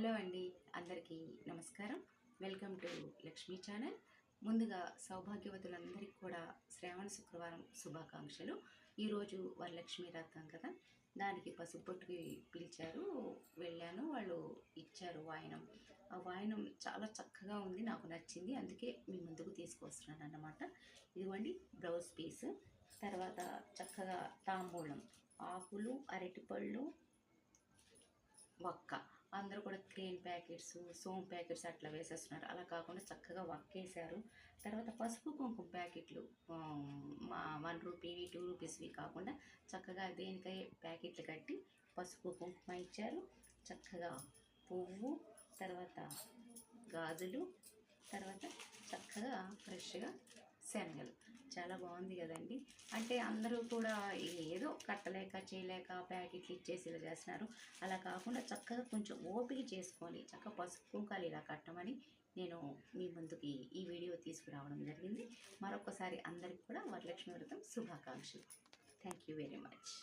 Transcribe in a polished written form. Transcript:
Hello అండి, అందరికీ నమస్కారం. Welcome to Lakshmi channel. ముందుగా సౌభాగ్యవతులందరికీ కూడా శ్రావణ శుక్రవారం శుభాకాంక్షలు. ఈరోజు వరలక్ష్మి వ్రతం కదా, దానికి పసుపు బొట్టుకి పిలిచారు. వెళ్ళాను, వాళ్ళు ఇచ్చారు వాయనం. ఆ వాయనం చాలా చక్కగా ఉంది, నాకు నచ్చింది, అందుకే మీ ముందుకు తీసుకొస్తున్నాను అన్నమాట. ఇదిగోండి బ్లౌజ్ పీస్, తర్వాత చక్కగా తాంబూలం, ఆకులు, అరటిపళ్ళు, వక్క. అందరూ కూడా క్రీమ్ ప్యాకెట్స్, సోమ్ ప్యాకెట్స్ అట్లా వేసేస్తున్నారు. అలా కాకుండా చక్కగా వక్కేశారు. తర్వాత పసుపు కుంకుమ ప్యాకెట్లు, మా 1 రూపీవి, 2 రూపీస్వి కాకుండా చక్కగా దేనికై ప్యాకెట్లు కట్టి పసుపు కుంకుమ ఇచ్చారు. చక్కగా పువ్వు, తర్వాత గాజులు, తర్వాత చక్కగా ఫ్రెష్గా శనగలు. చాలా బాగుంది కదండి. అంటే అందరూ కూడా ఏదో కట్టలేక చేయలేక ప్యాకెట్లు ఇచ్చేసి ఇలా చేస్తున్నారు. అలా కాకుండా చక్కగా కొంచెం ఓపిక చేసుకొని చక్కగా పసుపు కుంకాలు ఇలా కట్టమని నేను మీ ముందుకి ఈ వీడియో తీసుకురావడం జరిగింది. మరొకసారి అందరికీ కూడా వరలక్ష్మి వ్రతం శుభాకాంక్షలు. Thank you very much.